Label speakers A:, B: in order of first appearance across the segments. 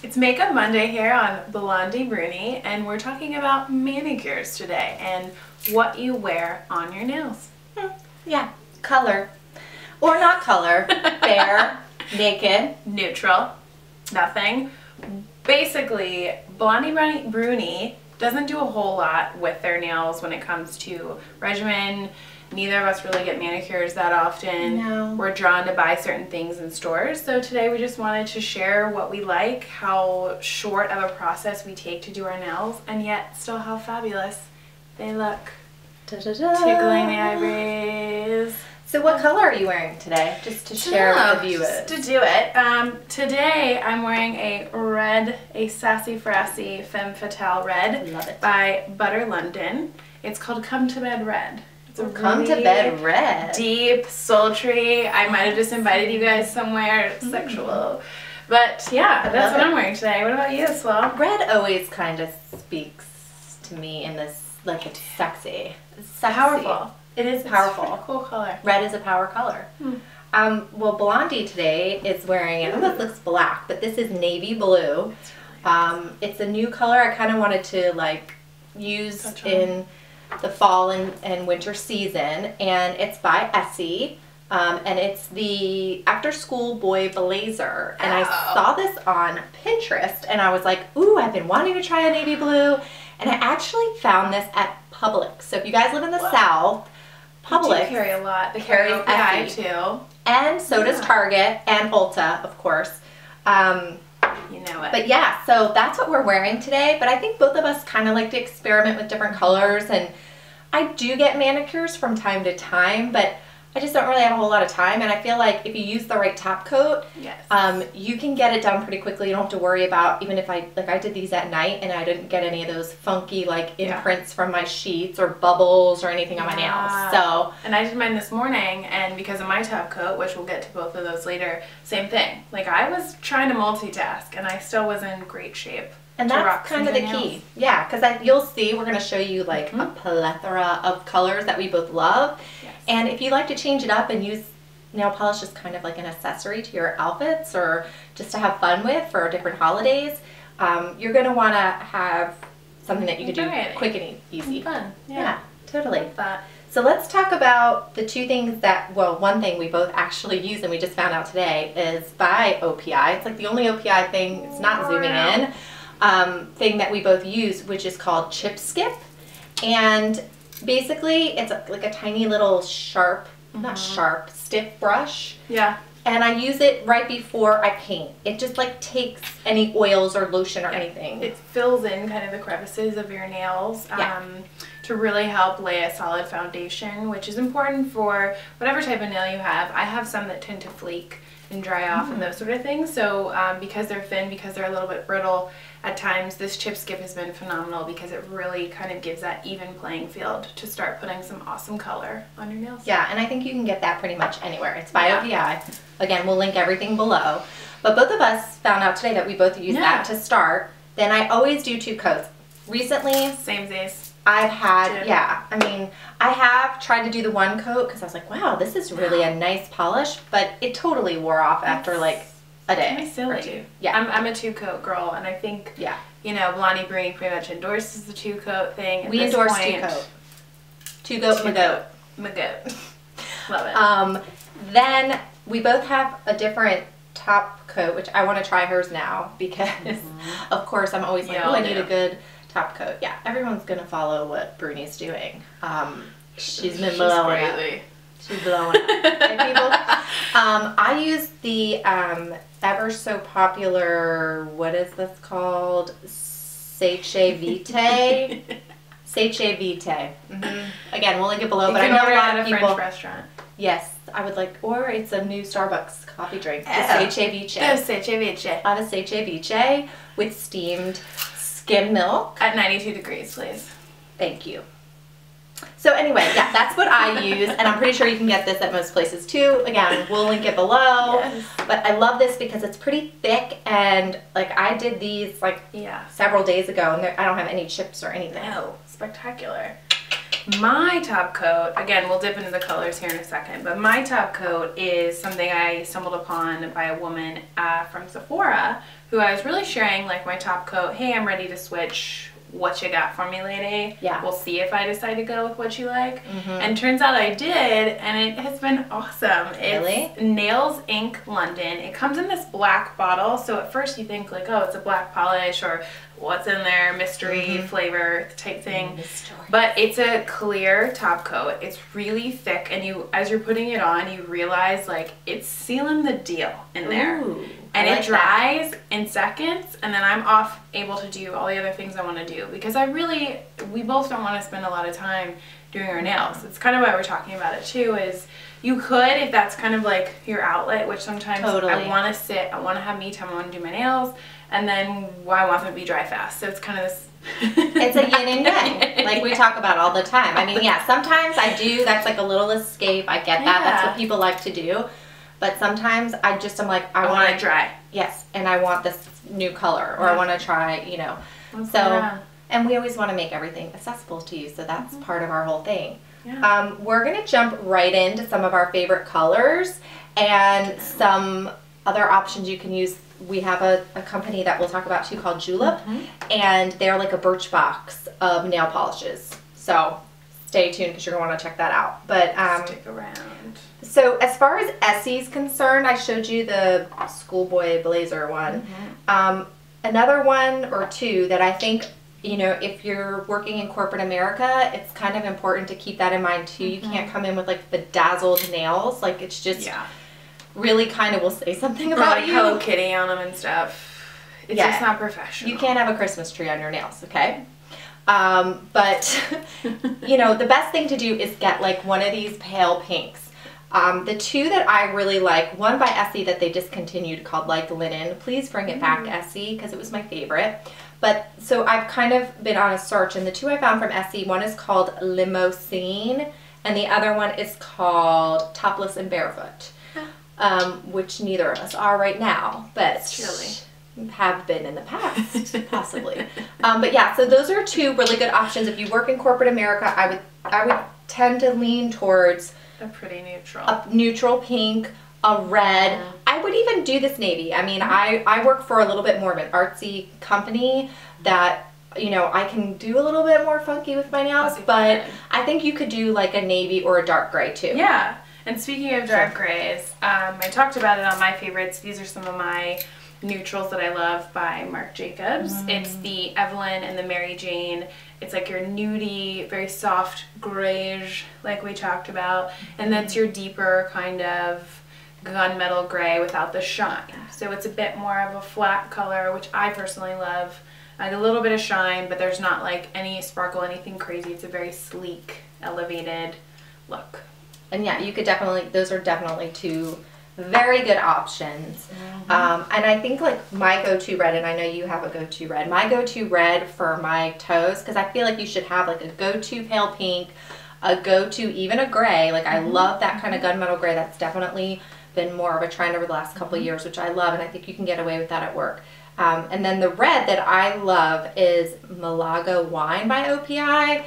A: It's Makeup Monday here on BlondiBruni, and we're talking about manicures today and what you wear on your nails.
B: Yeah, color. Or not color. Bare, naked.
A: Neutral. Nothing. Basically, BlondiBruni doesn't do a whole lot with their nails when it comes to regimen. Neither of us really get manicures that often.
B: No.
A: We're drawn to buy certain things in stores. So today we just wanted to share what we like, how short of a process we take to do our nails, and yet still how fabulous they look.
B: Da-da-da.
A: Tickling the ivories.
B: So what color are you wearing today? Just to share with the viewers.
A: Just to do it. Today I'm wearing a red, a Sassy Frassy Femme Fatale red.
B: Love it.
A: By Butter London. It's called Come to Bed Red. It's a
B: Come to Bed Red.
A: Deep, sultry. I might have just invited you guys somewhere sexual. But yeah, that's what I'm wearing today. What about you, Swell?
B: Red always kind of speaks to me in this, like, it's sexy. It's sexy.
A: Powerful.
B: It is powerful.
A: It's a cool color.
B: Red is a power color. Well, Blondie today is wearing, I know this looks black, but this is navy blue. It's a new color I kind of wanted to like use in the fall and winter season, and it's by Essie, and it's the after school boy blazer, and I saw this on Pinterest and I was like, ooh, I've been wanting to try a navy blue, and I actually found this at Publix. So if you guys live in the South, Publix
A: carry a lot. They
B: carries
A: carry
B: Essie
A: too.
B: And so does Target and Ulta, of course.
A: You know it.
B: But yeah, so that's what we're wearing today. But I think both of us kind of like to experiment with different colors. And I do get manicures from time to time, but I just don't really have a whole lot of time. And I feel like if you use the right top coat, you can get it done pretty quickly. You don't have to worry about, even if I did these at night and I didn't get any of those funky like imprints from my sheets or bubbles or anything on my nails. So,
A: and I did mine this morning, and because of my top coat, which we'll get to both of those later, same thing. Like, I was trying to multitask and I still was in great shape.
B: And that's kind of the key. Yeah, because you'll see, we're going to show you like a plethora of colors that we both love. And if you like to change it up and use nail polish as kind of like an accessory to your outfits or just to have fun with for different holidays, you're going to want to have something that you can do quick and easy.
A: And fun.
B: Yeah, totally.
A: Love that.
B: So let's talk about the two things that, well, one thing we both actually use and we just found out today is by OPI. It's like the only OPI thing, it's not zooming in, thing that we both use, which is called Chip Skip. And basically, it's like a tiny little sharp, not sharp, stiff brush.
A: Yeah.
B: And I use it right before I paint. It just like takes any oils or lotion or anything.
A: It fills in kind of the crevices of your nails to really help lay a solid foundation, which is important for whatever type of nail you have. I have some that tend to flake and dry off and those sort of things. So because they're thin, because they're a little bit brittle, at times this Chip Skip has been phenomenal because it really kind of gives that even playing field to start putting some awesome color on your nails.
B: Yeah, and I think you can get that pretty much anywhere. It's by OPI. Again, we'll link everything below. But both of us found out today that we both use that to start. Then I always do 2 coats. Recently, I've had, I mean, I have tried to do the 1 coat because I was like, wow, this is really a nice polish, but it totally wore off after like a day or 2. Yeah,
A: I'm a 2-coat girl, and I think you know, BlondiBruni pretty much endorses the 2-coat thing.
B: We endorse 2-coat. 2-coat,
A: my-goat. Love it.
B: Then we both have a different top coat, which I want to try hers now because, of course, I'm always like, oh, I need a good top coat. Yeah, everyone's gonna follow what Bruni's doing. She's been blowing up. She's blowing up. Okay, people? I use the ever so popular, what is this called? Seche Vite. Seche Vite. Again, we'll link it below, but I know a lot of people.
A: French restaurant.
B: Yes, I would like, or it's a new Starbucks coffee drink. The Seche Vite.
A: Oh, Seche Vite.
B: On a Seche Vite with steamed skim milk.
A: At 92 degrees, please.
B: Thank you. So anyway, yeah, that's what I use, and I'm pretty sure you can get this at most places too. Again, we'll link it below. But I love this because it's pretty thick, and like I did these like several days ago, and I don't have any chips or anything.
A: No, spectacular. My top coat, again, we'll dip into the colors here in a second, but my top coat is something I stumbled upon by a woman from Sephora who I was really sharing like my top coat. Hey, I'm ready to switch. What you got for me, lady?
B: Yeah.
A: We'll see if I decide to go with what you like. And turns out I did, and it has been awesome.
B: Really?
A: It's Nails Ink London. It comes in this black bottle, so at first you think like, oh, it's a black polish or what's in there, mystery flavor type thing. But it's a clear top coat. It's really thick, and you, as you're putting it on, you realize like it's sealing the deal in there.
B: Ooh,
A: and
B: I
A: it
B: like
A: dries in seconds, and then I'm off able to do all the other things I want to do, because we both don't want to spend a lot of time doing our nails. It's kind of why we're talking about it too, is you could, if that's kind of like your outlet, which sometimes I want to sit, I want to have me time, I want to do my nails, and then I want them to be dry fast. So it's kind of this
B: it's a yin and yang, like we talk about all the time. I mean, yeah, sometimes I do, that's like a little escape, I get that, that's what people like to do. But sometimes I'm like, I want to
A: dry.
B: Yes, and I want this new color, or I want to try, you know. And we always want to make everything accessible to you, so that's part of our whole thing. Yeah. We're going to jump right into some of our favorite colors and some other options you can use. We have a company that we'll talk about too called Julep, and they're like a Birchbox of nail polishes. So stay tuned because you're going to want to check that out. But
A: stick around.
B: So as far as Essie's concerned, I showed you the schoolboy blazer one. Another one or two that I think, you know, if you're working in corporate America, it's kind of important to keep that in mind too. You can't come in with like bedazzled nails. Like it's just really kind of will say something about
A: like
B: you.
A: Hello Kitty on them and stuff. It's just not professional.
B: You can't have a Christmas tree on your nails, okay? But, you know, the best thing to do is get like one of these pale pinks. The two that I really like, one by Essie that they discontinued called Like Linen. Please bring it back, Essie, because it was my favorite. But so I've kind of been on a search, and the two I found from Essie, one is called Limousine, and the other one is called Topless and Barefoot, which neither of us are right now, but have been in the past, possibly. But yeah, so those are two really good options. If you work in corporate America, I would tend to lean towards
A: a pretty neutral.
B: A neutral pink, a red. I would even do this navy. I mean, I work for a little bit more of an artsy company that, you know, I can do a little bit more funky with my nails, but I think you could do like a navy or a dark gray too.
A: Yeah. And speaking of dark grays, I talked about it on my favorites. These are some of my neutrals that I love by Marc Jacobs. It's the Evelyn and the Mary Jane. It's like your nudie, very soft grayish, like we talked about, and that's your deeper kind of gunmetal gray without the shine. So it's a bit more of a flat color, which I personally love. A little bit of shine, but there's not like any sparkle, anything crazy. It's a very sleek, elevated look. And
B: yeah, you could definitely, those are definitely two very good options. And I think like my go-to red, and I know you have a go-to red, my go-to red for my toes, because I feel like you should have like a go-to pale pink, a go-to even a gray. Like I love that kind of gunmetal gray. That's definitely been more of a trend over the last couple of years, which I love, and I think you can get away with that at work. And then the red that I love is Malaga Wine by OPI.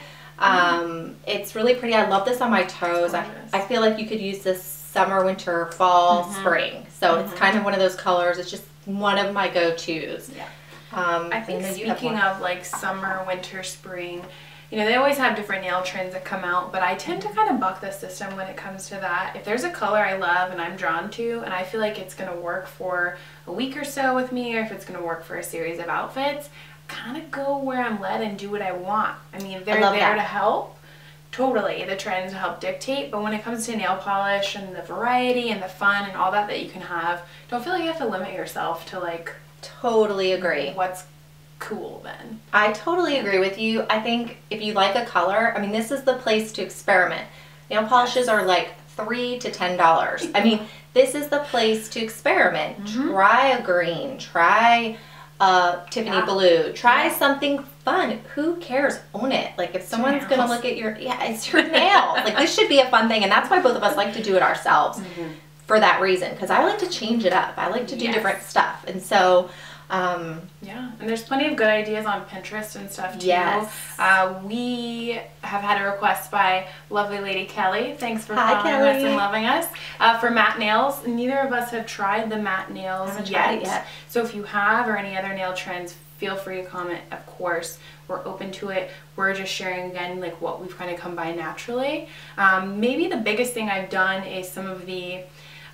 B: It's really pretty. I love this on my toes. I feel like you could use this summer, winter, fall, spring. So it's kind of one of those colors. It's just one of my go-tos. Yeah. I think speaking of like summer, winter, spring, you know, they always have different nail trends that come out, but I tend to kind of buck the system when it comes to that. If there's a color I love and I'm drawn to, and I feel like it's going to work for a week or so with me, or if it's going to work for a series of outfits, kind of go where I'm led and do what I want. I mean, they're there to help. Totally, the trends help dictate, but when it comes to nail polish and the variety and the fun and all that you can have, don't feel like you have to limit yourself to like... Totally agree. What's cool then. I totally agree with you. I think if you like a color, I mean, this is the place to experiment. Nail polishes are like $3 to $10. I mean, this is the place to experiment. Try a green, try Tiffany blue, try something fun. Who cares? Own it. Like if someone's gonna look at your, it's your nails. Like this should be a fun thing, and that's why both of us like to do it ourselves for that reason, because I like to change it up. I like to do different stuff, and so
A: Yeah, and there's plenty of good ideas on Pinterest and stuff too.
B: Yes.
A: We have had a request by lovely lady Kelly. Thanks for
B: Hi,
A: following
B: Kelly.
A: us and loving us. For matte nails. Neither of us have tried the matte nails
B: Haven't
A: yet.
B: tried it yet.
A: So if you have or any other nail trends, feel free to comment. Of course, we're open to it. We're just sharing again like what we've kind of come by naturally. Maybe the biggest thing I've done is some of the,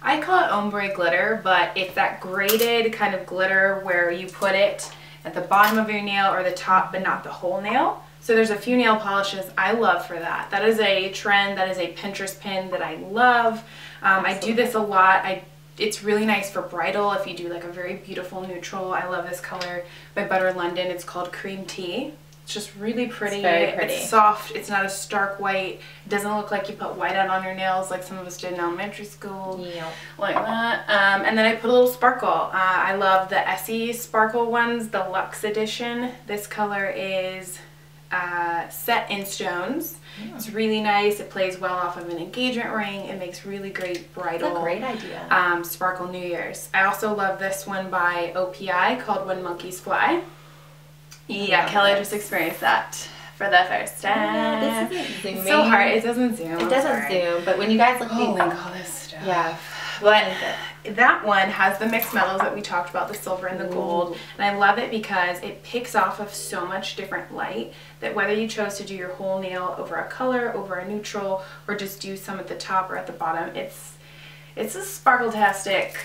A: I call it ombre glitter, but it's that graded kind of glitter where you put it at the bottom of your nail or the top, but not the whole nail. So there's a few nail polishes I love for that. That is a trend, that is a Pinterest pin that I love. I do this a lot. It's really nice for bridal if you do like a very beautiful neutral. I love this color by Butter London. It's called Cream Tea. It's just really pretty.
B: It's very pretty.
A: It's soft. It's not a stark white. It doesn't look like you put white out on your nails like some of us did in elementary school.
B: Yeah.
A: Like that. And then I put a little sparkle. I love the Essie sparkle ones, the Luxe edition. This color is Set in Stones. It's really nice. It plays well off of an engagement ring. It makes really great bridal.
B: That's a great idea.
A: Sparkle New Year's. I also love this one by OPI called When Monkeys Fly. Yeah, Kelly just experienced that for the first time.
B: Yeah, this isn't zooming.
A: It's so hard. It doesn't zoom.
B: It doesn't zoom, but when you guys look
A: Oh, link all this stuff.
B: yeah.
A: But that one has the mixed metals that we talked about, the silver and the gold. And I love it because it picks off of so much different light that whether you chose to do your whole nail over a color, over a neutral, or just do some at the top or at the bottom, it's a sparkle-tastic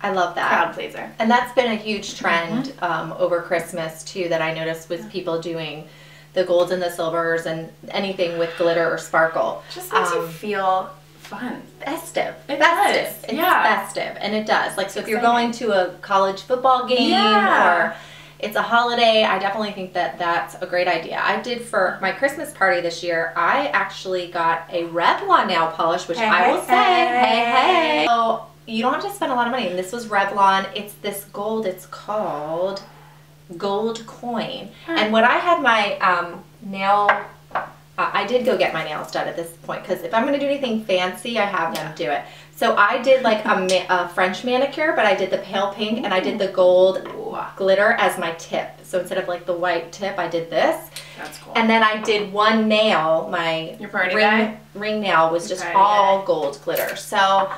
B: I love that.
A: crowd pleaser.
B: And that's been a huge trend over Christmas too that I noticed with people doing the golds and the silvers and anything with glitter or sparkle.
A: Just makes you feel fun.
B: Festive.
A: It
B: festive.
A: does.
B: It's
A: Yeah.
B: festive. And it does. Like, so if you're
A: exciting.
B: going to a college football game or it's a holiday, I definitely think that that's a great idea. I did for my Christmas party this year, I actually got a Revlon nail polish, which I will say, hey. So you don't have to spend a lot of money. And this was Revlon. It's this gold. It's called Gold Coin. And when I had my nail... I did go get my nails done at this point because if I'm going to do anything fancy, I have them do it. So I did like a French manicure, but I did the pale pink and I did the gold glitter as my tip. So instead of like the white tip, I did this.
A: That's cool.
B: And then I did one nail, my
A: Your party guy?
B: ring nail was just all gold glitter. So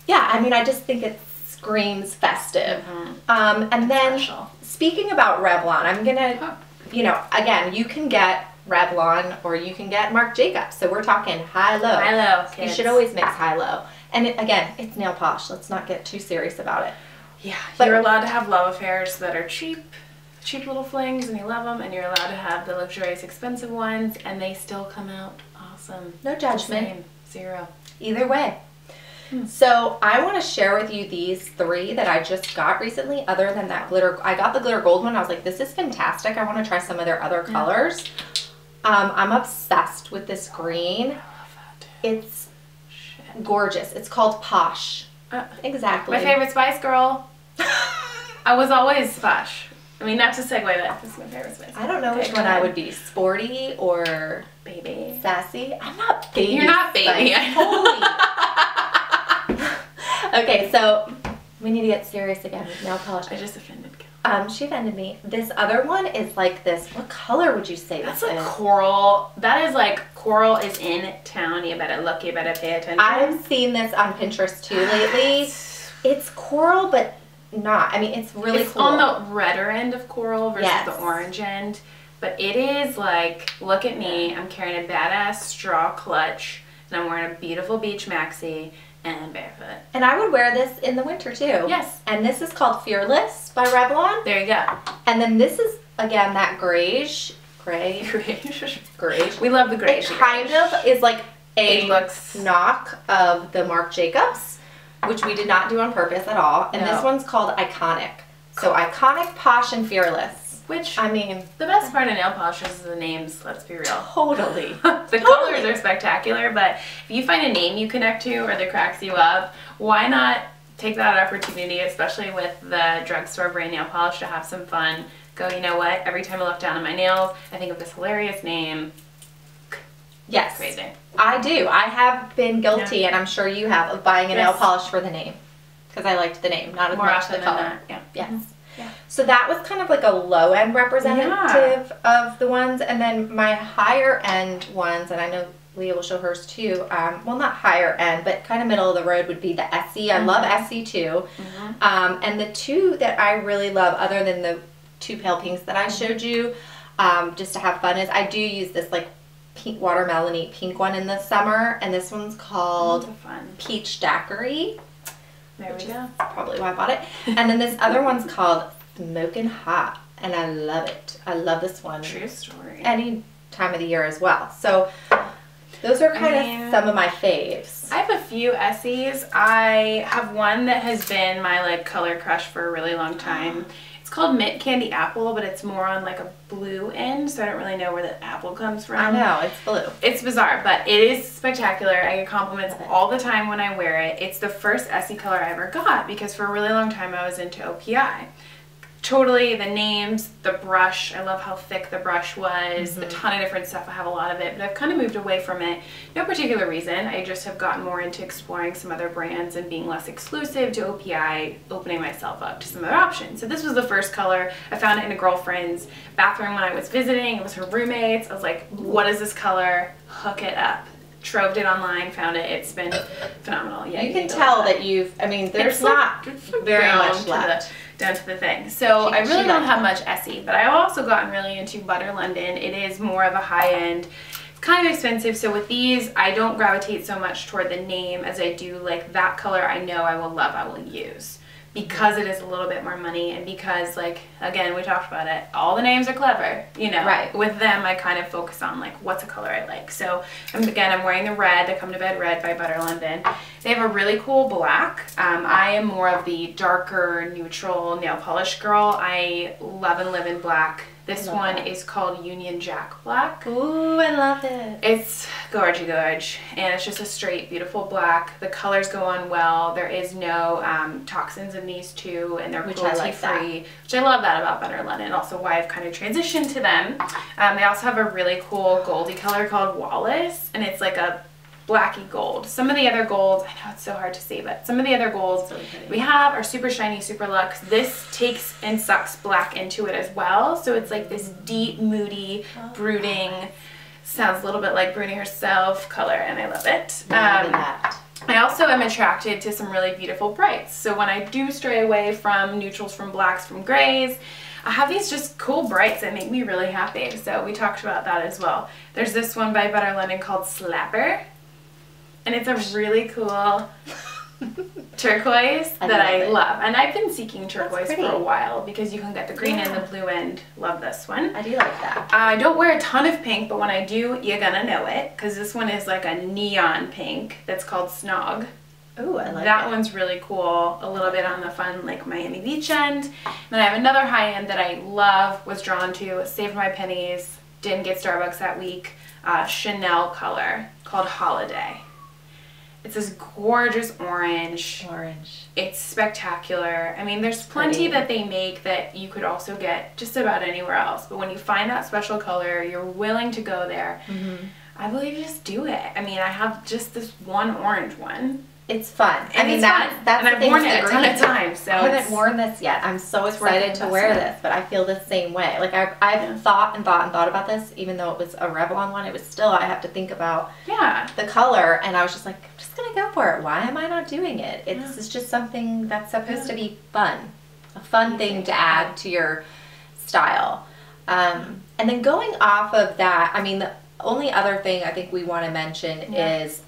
B: yeah, I mean, I just think it screams festive. And then speaking about Revlon, I'm going to, you know, again, you can get Revlon or you can get Marc Jacocs. So we're talking high-low.
A: High-low,
B: You should always mix high-low. And again, it's nail polish. Let's not get too serious about it.
A: Yeah,
B: But
A: you're allowed to have love affairs that are cheap little flings and you love them, and you're allowed to have the luxurious expensive ones and they still come out awesome.
B: No judgment.
A: Zero.
B: Either way. So I want to share with you these three that I just got recently other than that glitter. I got the glitter gold one. I was like, this is fantastic. I want to try some of their other colors. I'm obsessed with this green.
A: I love that too.
B: It's gorgeous. It's called Posh. Exactly.
A: My favorite Spice Girl. I was always Posh. I mean, not to segue that. This is my favorite Spice Girl.
B: I don't know which one I would be. Sporty or
A: baby.
B: Sassy. I'm not baby.
A: You're not baby.
B: Holy. Okay, so we need to get serious again with nail polish.
A: I just offended Kelly.
B: She offended me. This other one is like this. What color would you say
A: That's
B: this
A: like
B: is?
A: coral. That is like coral is in town. You better look. You better pay attention.
B: I've seen this on Pinterest too lately. It's coral, but not. I mean, it's really cool.
A: On the redder end of coral versus the orange end. But it is like, look at me. I'm carrying a badass straw clutch. And I'm wearing a beautiful beach maxi. And I'm barefoot.
B: And I would wear this in the winter too.
A: Yes.
B: And this is called Fearless by Revlon.
A: There you go.
B: And then this is, again, that grayish.
A: Grayish.
B: We
A: love the grayish.
B: It kind of is like a
A: looks
B: knock of the Marc Jacocs, which we did not do on purpose at all. And this one's called Iconic. So Iconic, Posh, and Fearless.
A: Which,
B: I mean,
A: the best part of nail polishes is the names, let's be real.
B: Totally.
A: The colors are spectacular, but if you find a name you connect to or that cracks you up, why not take that opportunity, especially with the drugstore brand nail polish, to have some fun. Go, you know what, every time I look down at my nails, I think of this hilarious name.
B: Yes.
A: Crazy.
B: I do. I have been guilty, and I'm sure you have, of buying a nail polish for the name. Because I liked the name, not as
A: More
B: much
A: often
B: the
A: than
B: color.
A: not, yeah.
B: Yes.
A: Yeah.
B: So that was kind of like a low-end representative of the ones. And then my higher-end ones, and I know Leah will show hers too, well, not higher-end, but kind of middle of the road would be the Essie. I love Essie too. And the two that I really love, other than the two pale pinks that I showed you, just to have fun, is I do use this like pink watermelon-y pink one in the summer, and this one's called Peach Daiquiri.
A: There we go.
B: Probably why I bought it. And then this other one's called Smokin' Hot, and I love it. I love this one.
A: True story.
B: Any time of the year as well. So those are kind of some of my faves.
A: I have a few Essies. I have one that has been my like color crush for a really long time. It's called Mint Candy Apple, but it's more on like a blue end, so I don't really know where the apple comes from.
B: I know, it's blue.
A: It's bizarre, but it is spectacular. I get compliments all the time when I wear it. It's the first Essie color I ever got because for a really long time I was into OPI. Totally, the names, the brush, I love how thick the brush was, a ton of different stuff, I have a lot of it, but I've kind of moved away from it. No particular reason, I just have gotten more into exploring some other brands and being less exclusive to OPI, opening myself up to some other options. So this was the first color. I found it in a girlfriend's bathroom when I was visiting. It was her roommate's. I was like, what is this color? Hook it up. Troved it online, found it. It's been phenomenal. Yeah,
B: you can tell that you've, I mean, there's not very much left.
A: Down to the thing. So I really don't have much Essie, but I've also gotten really into Butter London. It is more of a high-end, kind of expensive. So with these, I don't gravitate so much toward the name as I do like that color I know I will love, I will use. Because it is a little bit more money, and because, like, again, we talked about it, all the names are clever, you know.
B: Right.
A: With them, I kind of focus on, like, what's a color I like. So, again, I'm wearing the red, the Come to Bed Red by Butter London. They have a really cool black. I am more of the darker, neutral nail polish girl. I love and live in black. This one is called Union Jack Black.
B: Ooh, I love it.
A: It's gorgy, and it's just a straight, beautiful black. The colors go on well. There is no toxins in these two, and they're cruelty-free, which I love that about Butter London. Also, why I've kind of transitioned to them. They also have a really cool goldy color called Wallace, and it's like a blacky gold. Some of the other golds, I know it's so hard to see, but some of the other golds we have are super shiny, super luxe. This takes and sucks black into it as well. So it's like this deep, moody, brooding, sounds a little bit like Bruni herself color, and I love it. I also am attracted to some really beautiful brights. So when I do stray away from neutrals, from blacks, from grays, I have these just cool brights that make me really happy. So we talked about that as well. There's this one by Butter London called Slapper. And it's a really cool turquoise that I love. And I've been seeking turquoise for a while because you can get the green and the blue end. Love this one.
B: I do like that.
A: I don't wear a ton of pink, but when I do, you're gonna know it because this one is like a neon pink that's called Snog.
B: Ooh, I like
A: that. One's really cool. A little bit on the fun, like Miami Beach end. Then I have another high end that I love, was drawn to, saved my pennies, didn't get Starbucks that week, Chanel color called Holiday. It's this gorgeous orange. It's spectacular. I mean, there's plenty that they make that you could also get just about anywhere else. But when you find that special color, you're willing to go there. I believe you just do it. I mean, I have just this one orange one.
B: It's fun.
A: And it's fun. And I've worn it a ton of times. So
B: I haven't worn this yet. I'm so excited to wear this, but I feel the same way. Like I've thought about this, even though it was a Revlon one. It was still, I have to think about the color, and I was just like, I'm just gonna go for it. Why am I not doing it? It's just something that's supposed to be fun, a fun thing to add to your style. And then going off of that, I mean, the only other thing I think we want to mention is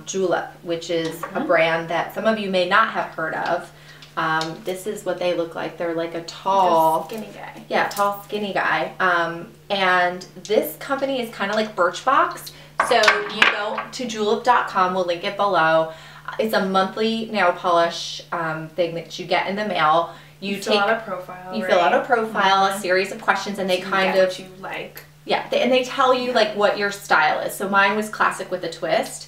B: Julep, which is a brand that some of you may not have heard of. This is what they look like. They're like a tall,
A: skinny guy.
B: Yeah, tall, skinny guy. And this company is kind of like Birchbox. So you go to julep.com. We'll link it below. It's a monthly nail polish thing that you get in the mail. You
A: fill out a profile.
B: You fill out a profile, a series of questions, and they kind of
A: what you like.
B: Yeah, and they tell you like what your style is. So mine was classic with a twist,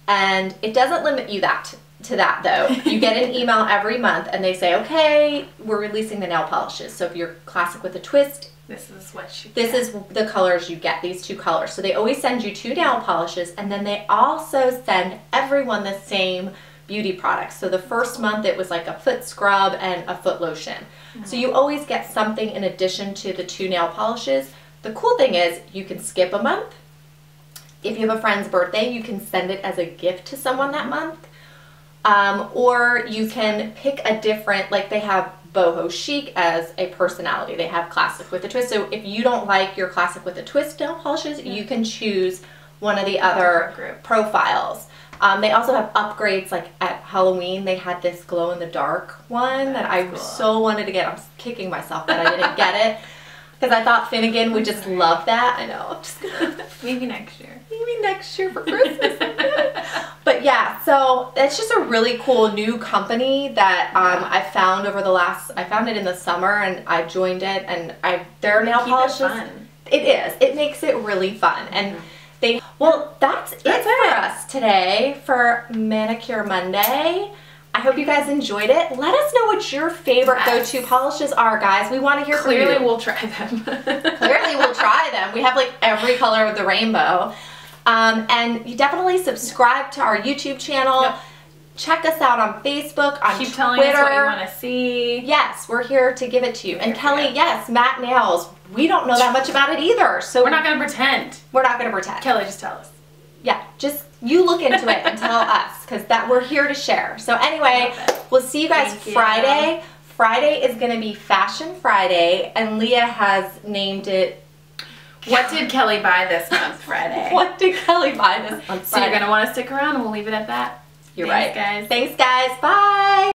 B: and it doesn't limit you to that though. You get an email every month, and they say, okay, we're releasing the nail polishes. So if you're classic with a twist,
A: this is what you get.
B: This is the colors you get, these two colors. So they always send you 2 nail polishes, and then they also send everyone the same beauty products. So the first month it was like a foot scrub and a foot lotion. So you always get something in addition to the 2 nail polishes. The cool thing is you can skip a month. If you have a friend's birthday, you can send it as a gift to someone that month. Or you can pick a different, like they have boho chic as a personality. They have classic with a twist. So if you don't like your classic with a twist nail polishes, you can choose one of the other profiles. They also have upgrades, like at Halloween they had this glow in the dark one that I so wanted to get. I'm kicking myself that I didn't get it because I thought Finnegan would just love that. I know. I'm just gonna
A: maybe next year.
B: Maybe next year for Christmas. But yeah, so it's just a really cool new company that I found over the last. I found it in the summer and I joined it, and their nail polishes. It is. It makes it really fun and. Well, that's it for us today for Manicure Monday. I hope you guys enjoyed it. Let us know what your favorite go-to polishes are, guys. We want to hear from you.
A: Clearly, we'll try them.
B: Clearly, we'll try them. We have like every color of the rainbow. And you definitely subscribe to our YouTube channel. Yep. Check us out on Facebook, on Twitter.
A: Keep telling us what you want to see.
B: Yes, we're here to give it to you. And Kelly, yes, matte nails. We don't know that much about it either. So
A: we're not going to pretend.
B: We're not going to pretend.
A: Kelly, just tell us.
B: Yeah, just you look into it and tell us, because we're here to share. So anyway, we'll see you guys Friday. Friday is going to be Fashion Friday, and Leah has named it.
A: What did Kelly buy this month, Friday?
B: What did Kelly buy this month, Friday?
A: So you're going to want to stick around, and we'll leave it at that.
B: You're
A: Thanks,
B: right.
A: Guys.
B: Thanks, guys. Bye.